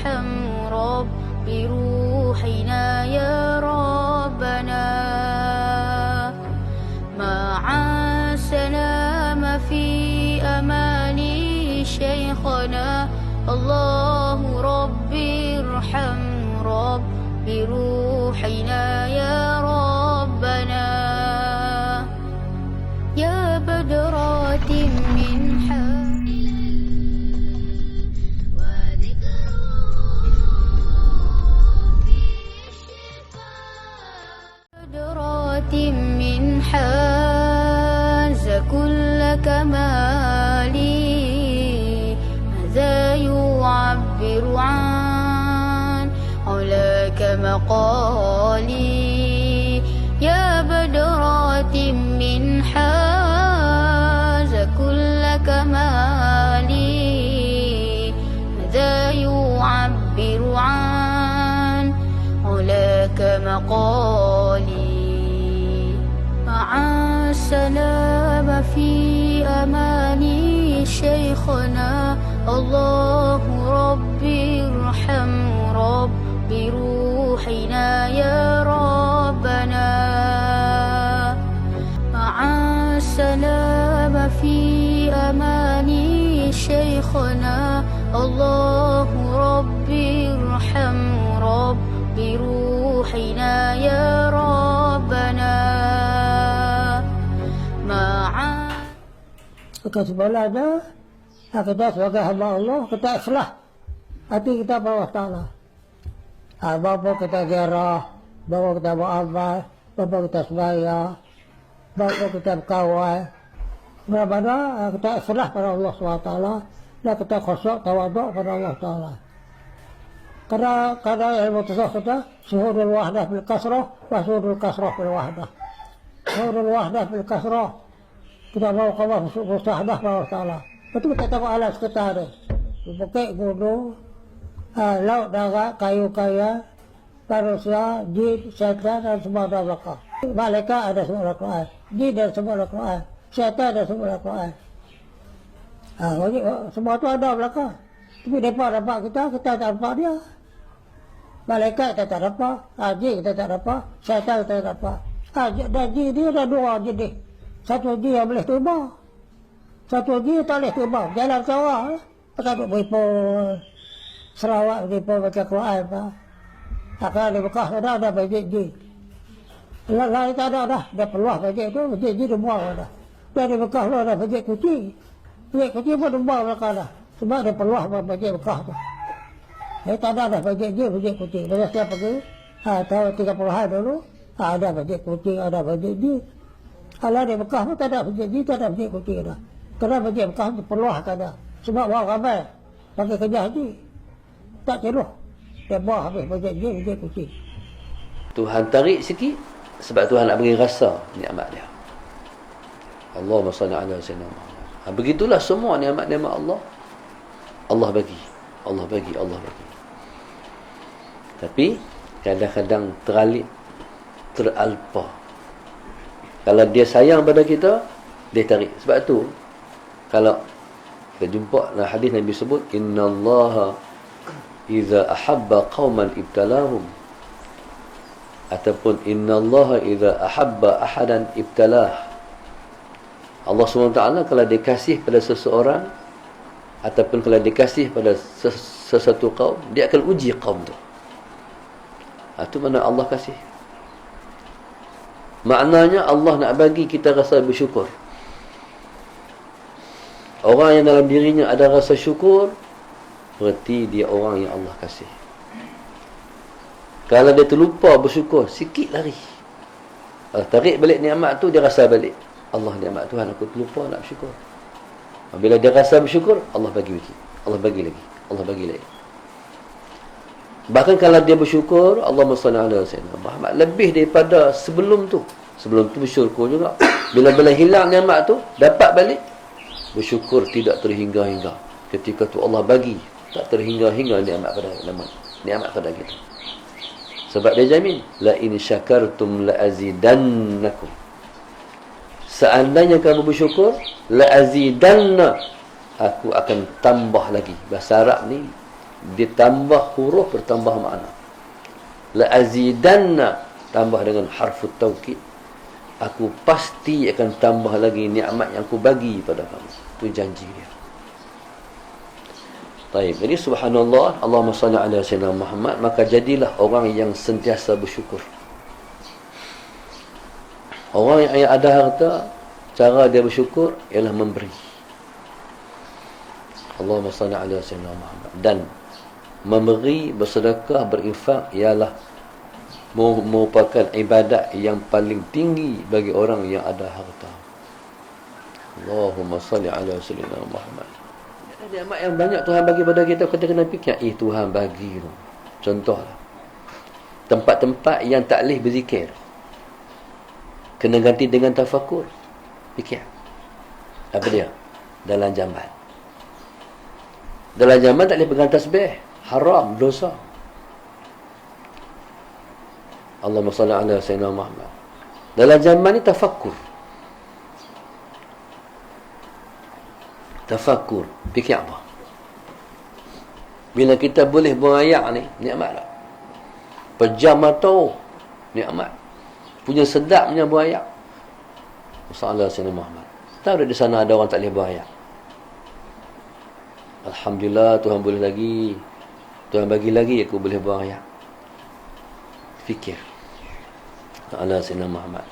ارحم رب بروحنا يا ربنا مع السلام في أمان شيخنا الله ربي ارحم رب بروحنا يا ربنا يا بدرات من من حاز كل كمالي هذا يعبر عن علاك مقالي يا بدرات من حاز كل كمالي هذا يعبر عن علاك مقالي مع السلام في أمان شيخنا الله ربي ارحم رب بروحنا يا ربنا مع السلام في أمان شيخنا الله ربي ارحم رب بروحنا يا ربنا Kita sebenarnya kita sebagai hamba Allah, kita ikhlas hati kita pada Allah Ta'ala. Bapak kita gerah, bapak kita beramal, bapak kita sebaya, bapak kita berkawal. Benar-benar kita ikhlas pada Allah SWT dan kita khusyuk tawaduk pada Allah Ta'ala. Karena ilmu tasawuf kita syuhudul wahdah bil kasrah wa syuhudul kasrah bil wahdah. Syuhudul wahdah bil kasrah kita mau kawan mustahdah Allah Ta'ala. Itu kita tahu alat sekitar dia. Pakai gunung, laut darat, kayu kaya, manusia, jin, syaitan dan semua ada belakang. Malaikat ada semua belakang. Jin dan semua belakang. Syaitan ada semua belakang. Semua itu ada belakang. Tapi mereka dapat kita tak dapat dia. Malaikat kita tak dapat, jin kita tak dapat, syaitan kita tak dapat. Dan jin dia ada dua jenis. Satu dia boleh terima, satu dia tak boleh terima. Jalan sawah, pakai duk beripul, Sarawak beripul baca Quran apa. Akan di Mekah ada bajet je. Lain tak ada dah, dah peluah bajet tu, bajet je dia buang dah. Dan di Mekah tu ada bajet kucing. Bajet kucing pun dia buang belakang dah. Sebab dia peluah bajet Mekah tu. Tak ada dah bajet je, bajet kucing. Bila saya pergi, tahun 30-an dulu, ada bajet kucing, ada bajet je. Kalau di Mekah pun tak ada bajet je, tak ada bajet kucing dah. Kerana bajet Mekah tu peluah tak ada. Sebab orang ramai pakai kerja haji. Tak ceroh. Dia buang habis bajet je, bajet kucing. Tuhan tarik sikit sebab Tuhan nak beri rasa nikmat dia. Allahumma salli ala sayyidina Muhammad. Begitulah semua nikmat-nikmat Allah. Allah bagi. Allah bagi, Allah bagi. Tapi kadang-kadang teralpa. Kalau dia sayang pada kita, dia tarik. Sebab tu kalau kita jumpa dalam hadis Nabi sebut, innallaha idza ahabba qauman ibtalahum, ataupun innallaha idza ahabba ahadan ibtalah. Allah SWT kalau dia kasih pada seseorang ataupun kalau dia kasih pada sesuatu kaum, dia akan uji kaum tu. Itu mana Allah kasih. Maknanya Allah nak bagi kita rasa bersyukur. Orang yang dalam dirinya ada rasa syukur, berarti dia orang yang Allah kasih. Kalau dia terlupa bersyukur, sikit lari. Tarik balik nikmat tu, dia rasa balik. Allah nikmat Tuhan, aku terlupa nak bersyukur. Bila dia rasa bersyukur, Allah bagi lagi. Allah bagi lagi. Allah bagi lagi. Bahkan kalau dia bersyukur, Allahumma salli ala sayyidina Muhammad, lebih daripada sebelum tu. Sebelum tu bersyukur juga. Bila hilang nikmat tu, dapat balik, bersyukur tidak terhingga-hingga. Ketika tu Allah bagi, tak terhingga-hingga nikmat pada kita. Sebab dia jamin, la in syakartum la azidannakum. Seandainya kamu bersyukur, la azidanna, aku akan tambah lagi. Bahasa Arab ni ditambah huruf bertambah makna. La azidanna tambah dengan harfu taukid. Aku pasti akan tambah lagi nikmat yang aku bagi pada kamu. Itu janji dia. Baik, jadi subhanallah, Allahumma salli ala sayyidina Muhammad, maka jadilah orang yang sentiasa bersyukur. Orang yang ada harta, cara dia bersyukur ialah memberi. Allahumma salli ala sayyidina Muhammad. Dan memberi, bersedekah, berinfak ialah merupakan ibadat yang paling tinggi bagi orang yang ada harta. Allahumma salli ala sayyidina Muhammad. Ada nikmat yang banyak Tuhan bagi pada kita, kita kena fikir, Tuhan bagi tu. Contohlah, tempat-tempat yang taklih berzikir kena ganti dengan tafakur. Fikir. Apa dia? Dalam jamban. Dalam jamban tak boleh pegang tasbih. Haram, dosa. Allahumma salli ala sayyidina Muhammad. Dalam jamban ni tafakur. Tafakur. Fikir apa? Bila kita boleh berayak ni, nikmat tak? Pejam mata, nikmat. Punya sedapnya berayak. Sallallahu alaihi Muhammad. Tahu di sana ada orang tak boleh berayak. Alhamdulillah, Tuhan boleh lagi. Tuhan bagi lagi aku boleh berayak. Fikir. Allah Sayyidina Muhammad.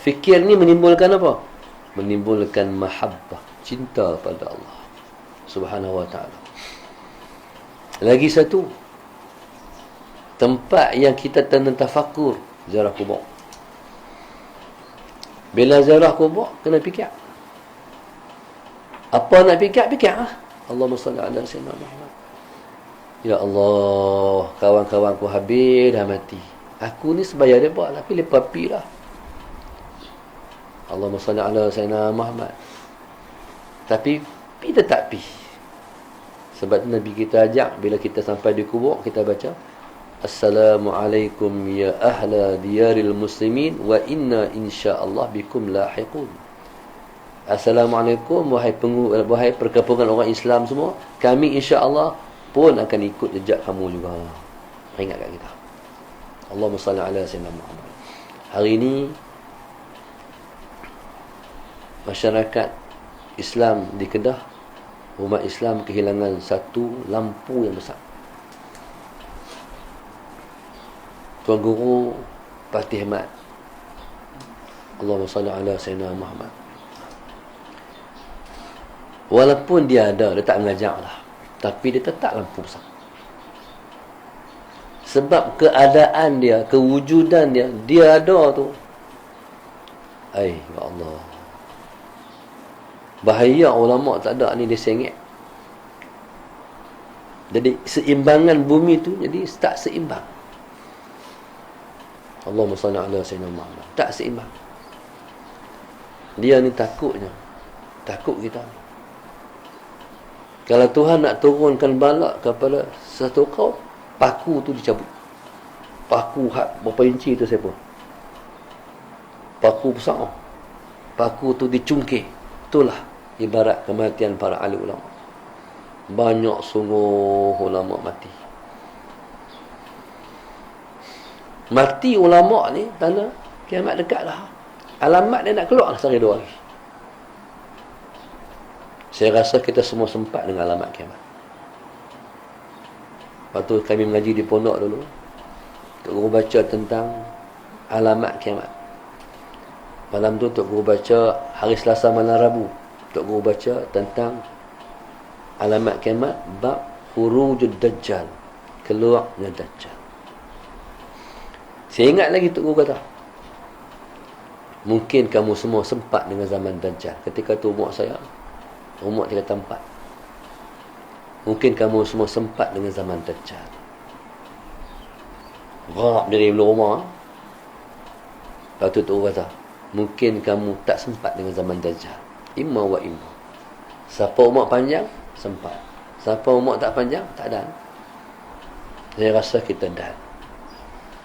Fikir ni menimbulkan apa? Menimbulkan mahabbah, cinta pada Allah Subhanahu wa ta'ala. Lagi satu, tempat yang kita tentang tafakur, ziarah kubur. Bila ziarah kubur, kena fikir. Apa nak fikir? Fikir lah. Allahumma salli ala sayyidina Muhammad. Ya Allah, kawan-kawanku habis dah mati. Aku ni sebayar mereka, tapi lepas pi lah. Allahumma salli ala sayyidina Muhammad. Tapi pi tak pi. Sebab Nabi kita ajak, bila kita sampai di kubur, kita baca Assalamualaikum ya ahla diyaril muslimin wa inna insyaallah bikum lahiqun. Assalamualaikum wahai perkampungan orang Islam semua, kami insya-Allah pun akan ikut jejak kamu juga. Ingat kat kita. Allahumma salli ala sayyidina Muhammad. Hari ini masyarakat Islam di Kedah, umat Islam kehilangan satu lampu yang besar. Tuan Guru Patih Mat, Allahumma salli ala sayyidina Muhammad. Walaupun dia ada, dia tak mengajar lah, tapi dia tetap lampu besar. Sebab keadaan dia, kewujudan dia, dia ada tu. Ya Allah, bahaya ulama tak ada ni, dia sengit. Jadi seimbangan bumi tu jadi tak seimbang. Allahumma salli ala sayyidina Muhammad. Tak seimbang. Dia ni takutnya, takut kita. Kalau Tuhan nak turunkan bala kepada satu kaum, paku tu dicabut. Paku berapa inci tu siapa? Paku besar. Paku tu dicungkir. Itulah ibarat kematian para ahli ulama. Banyak sungguh ulama mati. Mati ulama ni tanda kiamat dekat dah. Alamat dia nak keluar sehari dua hari. Saya rasa kita semua sempat dengan alamat kiamat. Waktu kami mengaji di pondok dulu, Tok Guru baca tentang alamat kiamat. Malam tu Tok Guru baca, hari Selasa malam Rabu, Tok Guru baca tentang alamat kiamat, bab khurujud dajjal, keluarnya dajjal. Saya ingat lagi Tok Guru kata, mungkin kamu semua sempat dengan zaman dajjal. Ketika tu umur saya umur 34. Mungkin kamu semua sempat dengan zaman dajjal. Rap dari luar rumah. Lepas tu Tok Guru kata, mungkin kamu tak sempat dengan zaman dajjal. Imma wa imma. Siapa umur panjang, sempat. Siapa umur tak panjang, tak ada. Saya rasa kita dah.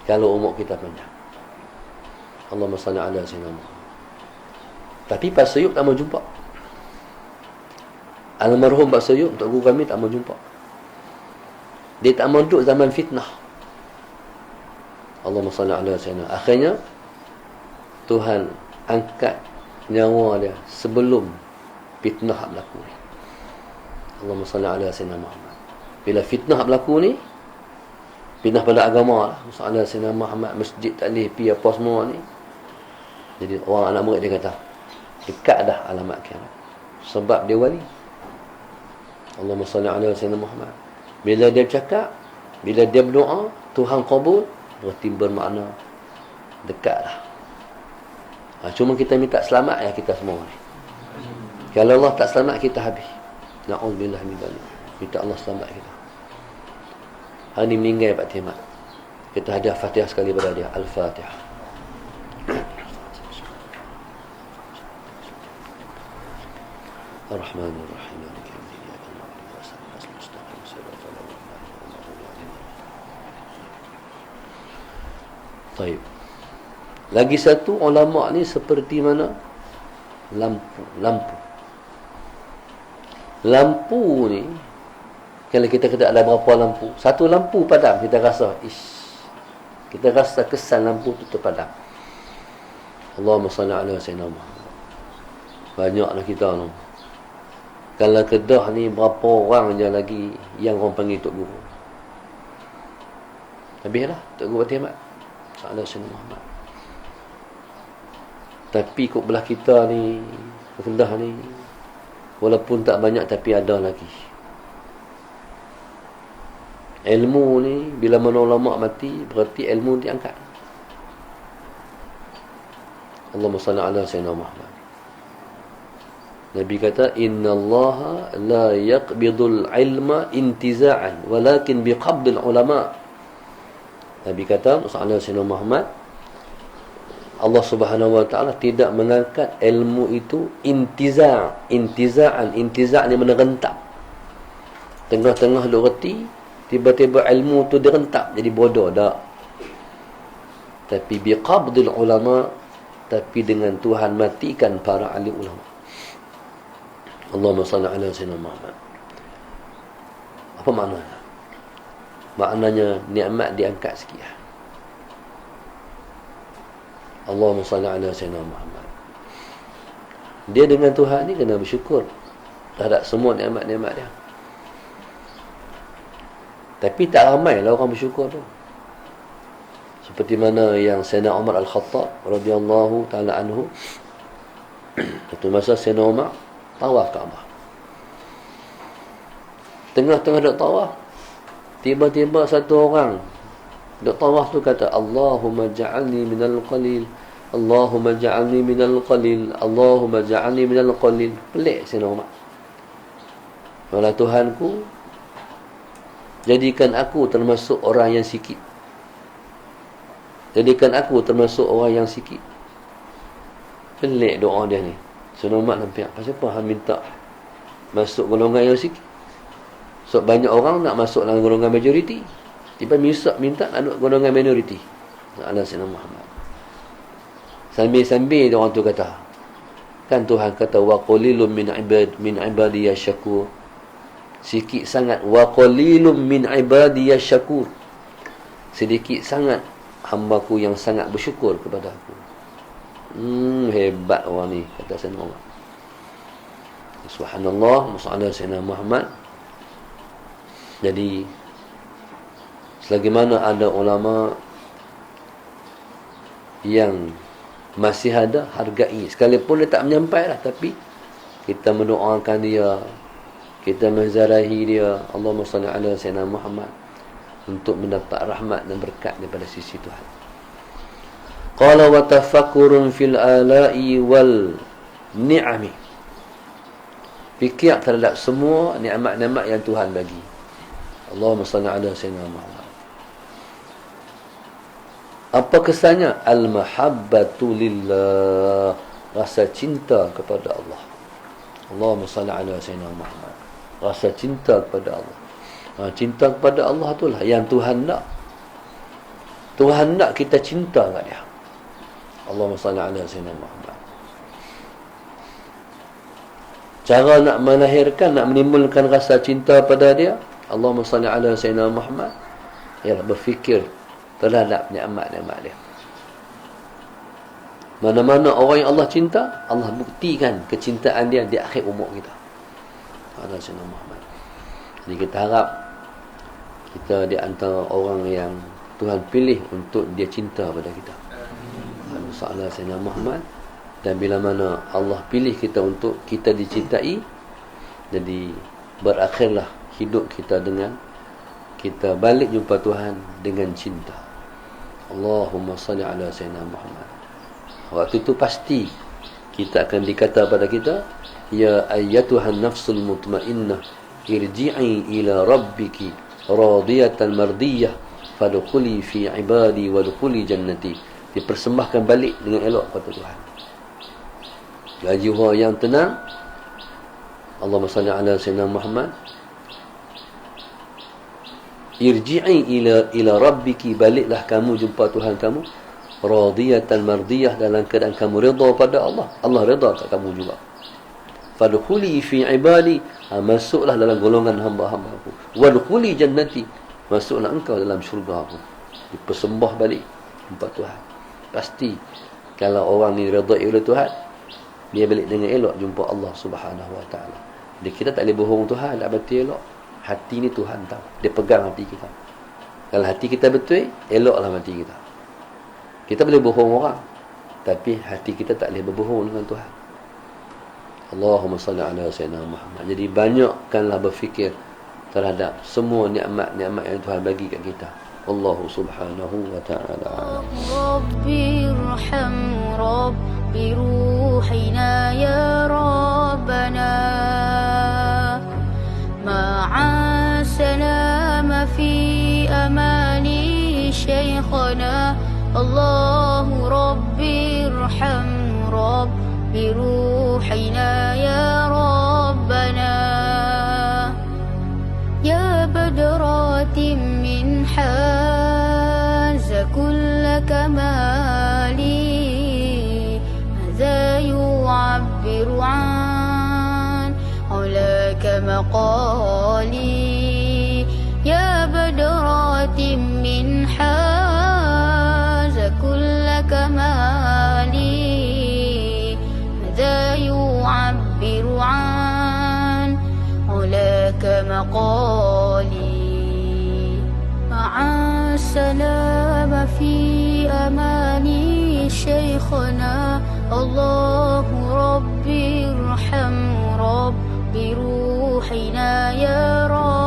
Kalau umur kita panjang. Allahumma salli ala sayyidina Muhammad. Tapi Pak Sayup tak mau jumpa. Almarhum Pak Sayup, Tok Guru kami tak mau jumpa. Dia tak mau duduk zaman fitnah. Allahumma salli ala sayyidina. Akhirnya Tuhan angkat nyawa dia sebelum fitnah berlaku ni. Allahumma salli ala sayyidina Muhammad. Bila fitnah berlaku ni, fitnah pada agama lah, salli ala sayyidina Muhammad, masjid tak boleh pergi apa semua ni. Jadi orang anak murid dia kata, dekat dah alamat kiamat. Sebab dia wali. Allahumma salli ala sayyidina Muhammad. Bila dia bercakap, bila dia berdoa, Tuhan kabul, berarti bermakna dekat dah. Cuma kita minta selamat ya kita semua ni. Kalau Allah tak selamat, kita habis. Na'udzubillah min dzalik. Minta Allah selamat kita. Hari ni meninggal Pak Timat. Kita hadiah Fatihah sekali pada dia. Al-Fatihah. Ar-Rahmanir-Rahim. Baik. Lagi satu, ulama ni seperti mana? Lampu ni, kalau kita kata ada berapa lampu, satu lampu padam, kita rasa kita rasa kesan lampu tu terpadam. Allahumma salli ala sayyidina Muhammad. Banyaklah kita ni. Kalau Kedah ni berapa orang je lagi yang orang panggil Tok Guru. Habislah Tok Guru Fatihah ala sayyidina Muhammad. Tapi kok belah kita ni, Kedah ni, walaupun tak banyak tapi ada lagi. Ilmu ni bila mana ulama mati, berarti ilmu diangkat. Allahumma salli ala sayyidina Muhammad. Nabi kata, innallaha la yaqbidul ilma intiza'an walakin biqabdil ulama. Nabi kata, sallallahu alaihi wasallam Muhammad, Allah Subhanahu wa taala tidak mengangkat ilmu itu intiza'an. Intiza' ni menerentap. Tengah-tengah duk reti, tiba-tiba ilmu tu direntap jadi bodoh dak. Tapi biqabdil ulama, tapi dengan Tuhan matikan para ahli ulama. Allahumma salli ala sayyidina Muhammad. Apa maknanya? Maknanya nikmat diangkat sikit. Allahumma salli ala sayyidina Muhammad. Dia dengan Tuhan ni kena bersyukur terhadap semua nikmat-nikmat dia. Tapi tak ramai lah orang bersyukur tu. Seperti mana yang Sayyidina Umar Al-Khattab radhiyallahu ta'ala anhu, satu masa Sayyidina Umar tawaf Kaabah. Tengah-tengah duk tawaf, tiba-tiba satu orang duk tawaf tu kata, Allahumma ja'alni minal qalil, Allahumma ja'alni minal qalil, Allahumma ja'alni minal qalil. Pelik Sayyidina Umar. Wala Tuhanku, jadikan aku termasuk orang yang sikit. Jadikan aku termasuk orang yang sikit. Pelik doa dia ni. Sayyidina Umar nampak, kenapa hang minta masuk golongan yang sikit? So banyak orang nak masuk dalam golongan majoriti. Tiba minta nak golongan minoriti. Allah Sayyidina Muhammad. Sambil-sambil orang tu kata, kan Tuhan kata wa qalilun min ibadiyas syakur. Sikit sangat wa qalilun min ibadiyas syakur. Sedikit sangat hamba-Ku yang sangat bersyukur kepada Aku. Hebat orang ni, kata Sayyidina Umar. Subhanallah, sallallahu Sayyidina Muhammad. Jadi selagi mana ada ulama yang masih ada, hargai. Sekalipun dia tak menyampai lah, tapi kita mendoakan dia, kita menzarahi dia, Allahumma salli ala sayyidina Muhammad, untuk mendapat rahmat dan berkat daripada sisi Tuhan. Qala wa tafakkurun fil ala'i wal ni'ami. Fikir terhadap semua nikmat-nikmat yang Tuhan bagi. Allahumma salli ala sayyidina Muhammad. Apa kesannya? Al-mahabbatu lillah. Rasa cinta kepada Allah. Allahumma salli ala sayyidina Muhammad. Rasa cinta kepada Allah. Cinta kepada Allah itulah yang Tuhan nak. Tuhan nak kita cinta kat dia. Allahumma salli ala sayyidina Muhammad. Cara nak melahirkan, nak menimbulkan rasa cinta pada dia, Allahumma salli ala Sayyidina Muhammad, ialah berfikir terhadap nikmat-nikmat dia. Mana-mana orang yang Allah cinta, Allah buktikan kecintaan dia di akhir umur kita. Ala Sayyidina Muhammad. Jadi kita harap kita di antara orang yang Tuhan pilih untuk dia cinta pada kita. Ala Sayyidina Muhammad. Dan bila mana Allah pilih kita untuk kita dicintai, jadi berakhirlah hidup kita dengan kita balik jumpa Tuhan dengan cinta. Allahumma salli ala Sayyidina Muhammad. Waktu itu pasti kita akan dikata pada kita, ya ayyatuhan nafsul mutmainnah irji'i ila rabbiki radiyatan mardiyah fadkhuli fi ibadi wadkhuli jannati. Dipersembahkan balik dengan elok kepada Tuhan. Ya jiwa yang tenang, Allahumma salli ala Sayyidina Muhammad, irji'i ila rabbiki, baliklah kamu jumpa Tuhan kamu radiyatan mardiyah, dalam keadaan kamu redha pada Allah. Allah redha kat kamu juga. Fadkhuli fi ibadi, masuklah dalam golongan hamba-hamba aku. Wadkhuli jannati, masuklah engkau dalam syurga aku. Dipersembah balik jumpa Tuhan. Pasti kalau orang ni redha oleh Tuhan, dia balik dengan elok jumpa Allah Subhanahu wa taala. Jadi kita tak boleh bohong Tuhan, tak betul elok. Hati ni Tuhan tahu. Dia pegang hati kita. Kalau hati kita betul, eloklah hati kita. Kita boleh bohong orang, tapi hati kita tak boleh berbohong dengan Tuhan. Allahumma salli ala Sayyidina Muhammad. Jadi banyakkanlah berfikir terhadap semua nikmat-nikmat yang Tuhan bagi kat kita. Allah Subhanahu wa ta'ala. Rabbirham Rabbi ruhina ya Rabbana ma'a salama fi amani shaykhana Allahu Rabbi irham Rabbi ruhina ya Rabbana ya badratin min haza kulla kamali hadha yu'abbiru an ulaka maqali ya badratin min كمالي ماذا يعبر عن علاك مقالي مع السلام في أماني شيخنا الله ربي ارحم ربي روحنا يا رب